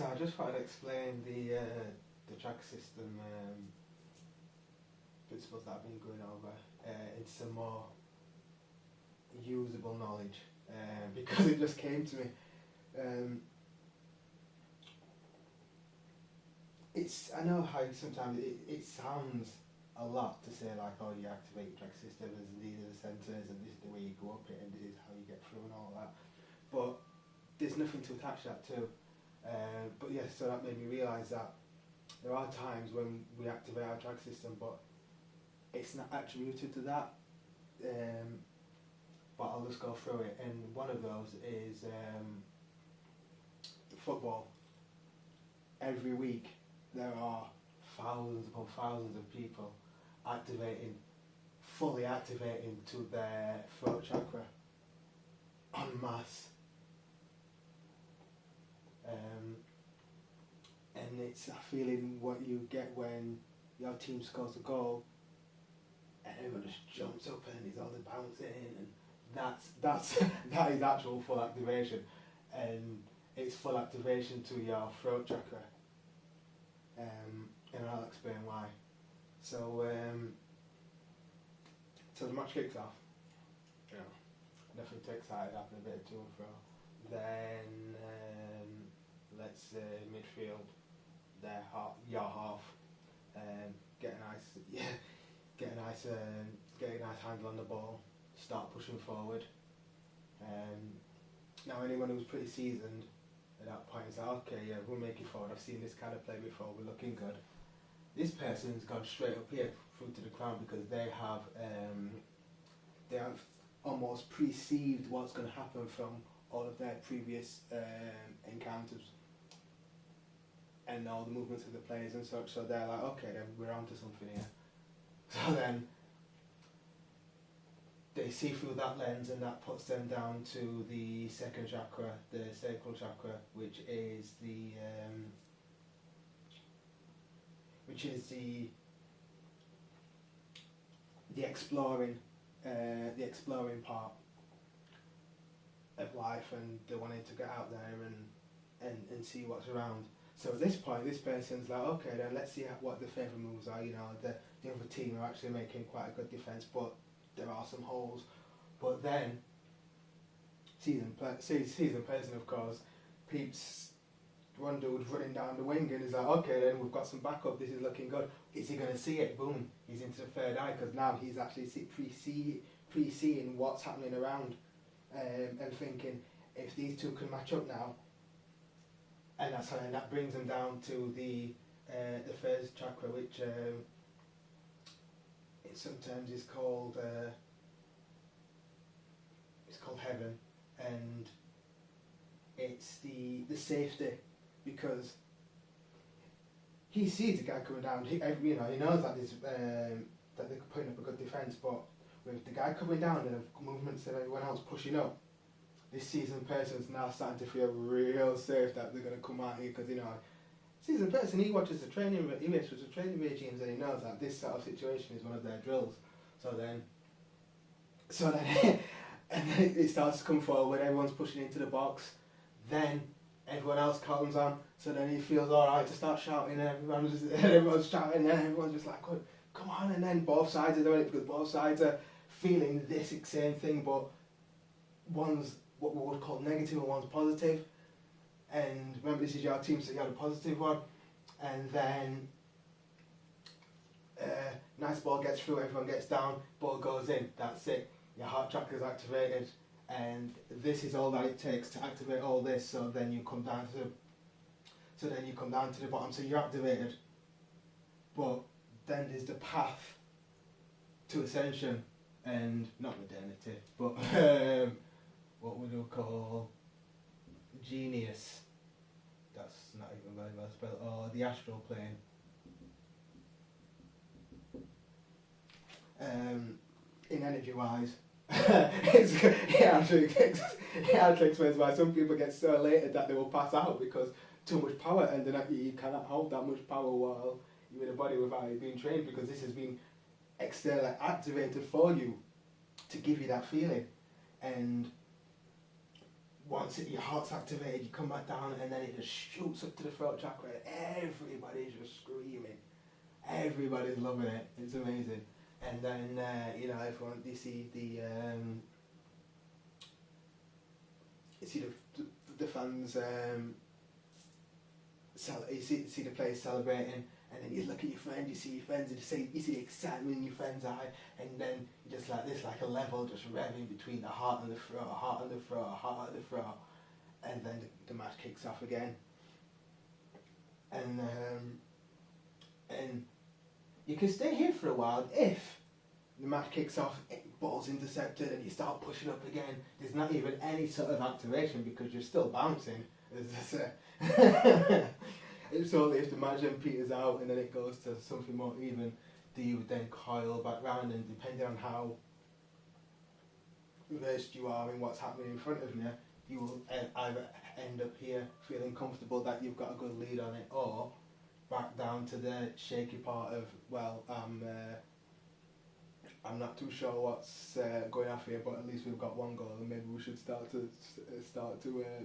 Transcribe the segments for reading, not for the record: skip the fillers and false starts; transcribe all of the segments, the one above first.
So I just thought I'd explain the chakra system principles that I've been going over into some more usable knowledge because it just came to me. I know how sometimes it sounds a lot to say like, oh, you activate your chakra system and these are the centres and this is the way you go up it and this is how you get through and all that, but there's nothing to attach that to. But yes, so that made me realise that there are times when we activate our chakra system, but it's not attributed to that. But I'll just go through it, and one of those is football. Every week there are thousands upon thousands of people fully activating to their throat chakra en masse. And it's a feeling what you get when your team scores a goal and everyone just jumps up and it's all the bouncing, and that is actual full activation, and it's full activation to your throat chakra, and I'll explain why. So so the match kicks off, you know, definitely too excited, having a bit of to and fro. Then let's say midfield, your half, get a nice handle on the ball, start pushing forward. Now anyone who's pretty seasoned at that point is like, okay, yeah, we'll make it forward. I've seen this kind of play before. We're looking good. This person's gone straight up here through to the crown because they have almost perceived what's going to happen from all of their previous encounters and all the movements of the players and such. So they're like, okay, then we're onto something here. So then they see through that lens, and that puts them down to the second chakra, the sacral chakra, which is the exploring part of life, and they're wanting to get out there and see what's around. So at this point, this person's like, okay, then let's see what the favourite moves are. You know, the other team are actually making quite a good defence, but there are some holes. But then, seasoned person, of course, peeps one dude running down the wing and is like, okay, then we've got some backup, this is looking good. Is he going to see it? Boom, he's into the third eye, because now he's actually pre-seeing what's happening around, and thinking, if these two can match up now, and that brings them down to the first chakra, which it sometimes is called heaven, and it's the safety, because he sees the guy coming down. He knows that that they're putting up a good defence, but with the guy coming down and the movements of everyone else pushing up, this seasoned person's now starting to feel real safe that they're going to come out here, because seasoned person, he watches the training regimes, and he knows that this sort of situation is one of their drills. So then and then it starts to come forward, everyone's pushing into the box, then everyone else comes on, so then he feels alright to start shouting, and everyone's shouting, and everyone's just like, come on, and then both sides are doing it, because both sides are feeling this same thing, but one's what we would call negative and one's positive. And remember, this is your team, so you got a positive one, and then nice ball gets through, everyone gets down, ball goes in, that's it. Your heart chakra is activated, and this is all that it takes to activate all this. So then you come down to the bottom. So you're activated, but then there's the path to ascension, and not modernity, but what we would call genius. That's not even very well spelled. Or the astral plane. In energy-wise, it actually explains why some people get so elated that they will pass out, because too much power, and then you cannot hold that much power while you're in a body without it being trained, because this has been externally activated for you to give you that feeling. And once your heart's activated, you come back down, and then it just shoots up to the throat chakra, and everybody's just screaming. Everybody's loving it. It's amazing. And then everyone, you see the fans. You see the players celebrating, and then you look at your friend, you see your friends, and you see the excitement in your friend's eye, and then just like this, like a level just revving between the heart and the throat, heart and the throat, heart and the throat, and then the match kicks off again. And you can stay here for a while if the match kicks off, ball's intercepted, and you start pushing up again. There's not even any sort of activation because you're still bouncing. It's only if the match then peters out and then it goes to something more even, do you then coil back round, and depending on how versed you are in what's happening in front of you, you will either end up here feeling comfortable that you've got a good lead on it, or back down to the shaky part of, well, I'm not too sure what's going off here, but at least we've got one goal, and maybe we should start to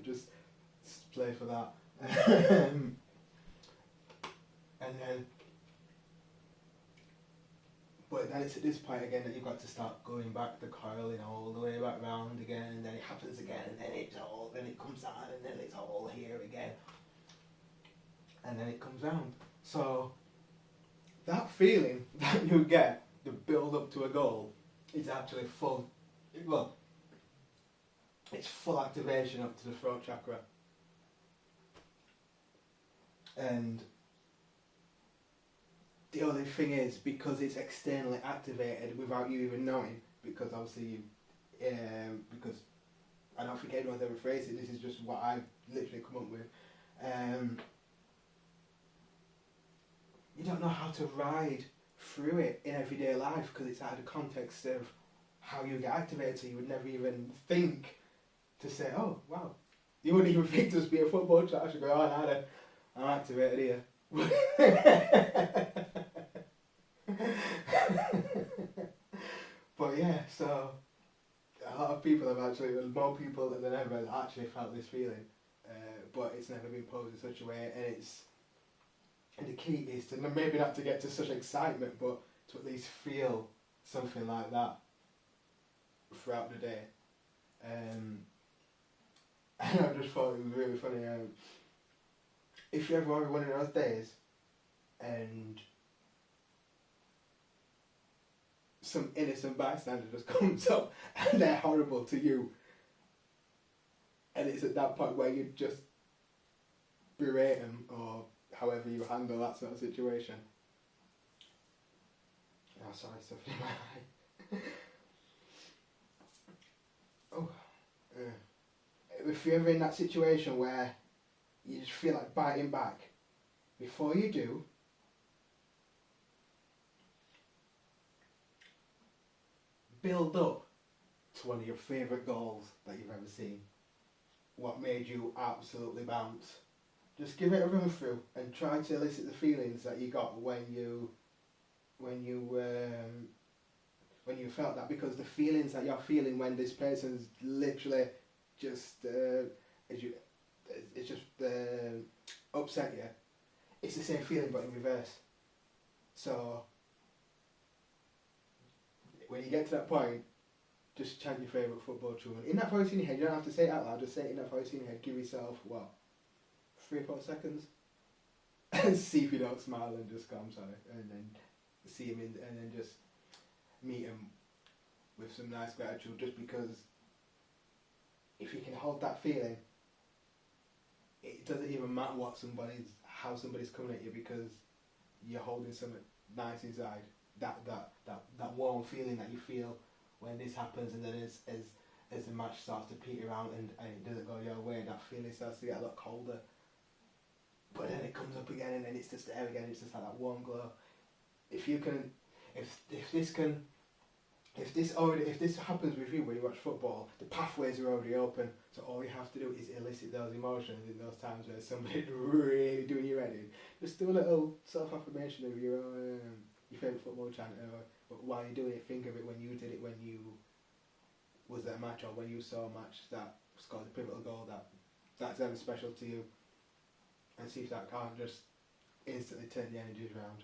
just play for that. And then, but then it's at this point again that you've got to start going back, the coiling all the way back round again, and then it happens again, and then it comes out, and then it's all here again, and then it comes round. So that feeling that you get, the build up to a goal, is actually full. Well, it's full activation up to the throat chakra, and the only thing is, because it's externally activated without you even knowing, because obviously because I don't think anyone's ever phrased it, this is just what I've literally come up with, you don't know how to ride through it in everyday life because it's out of the context of how you get activated, so you would never even think to say, oh wow, you wouldn't even think to just be a football chat, I should go, oh no, I'm activated here. But yeah, so a lot of people have actually, more people than ever have actually felt this feeling, but it's never been posed in such a way, and the key is to maybe not to get to such excitement, but to at least feel something like that throughout the day. And I just thought it was really funny. If you ever have one of those days and some innocent bystander just comes up and they're horrible to you, and it's at that point where you just berate them, or however you handle that sort of situation. Oh, sorry, something in my eye. If you're ever in that situation where you just feel like biting back, before you do, build up to one of your favourite goals that you've ever seen. What made you absolutely bounce. Just give it a run through and try to elicit the feelings that you got when you felt that, because the feelings that you're feeling when this person's literally just upset you, it's the same feeling but in reverse. So when you get to that point, just chant your favourite football tune in that voice in your head. You don't have to say it out loud, just say it in that voice in your head. Give yourself 3 or 4 seconds and see if you don't smile and just go, I'm sorry, and then see him and then just meet him with some nice gratitude, just because if you can hold that feeling, it doesn't even matter how somebody's coming at you, because you're holding something nice inside. That warm feeling that you feel when this happens, and then as the match starts to peter out and it doesn't go your way, that feeling starts to get a lot colder. But then it comes up again, and then it's just there again. It's just like that warm glow. If this happens with you when you watch football, the pathways are already open. So all you have to do is elicit those emotions in those times where somebody's really doing you ready. Just do a little self-affirmation of your favourite football chant, but while you're doing it, think of it when you did it when you was at a match, or when you saw a match that got a pivotal goal that's ever special to you, and see if that can't just instantly turn the energies around.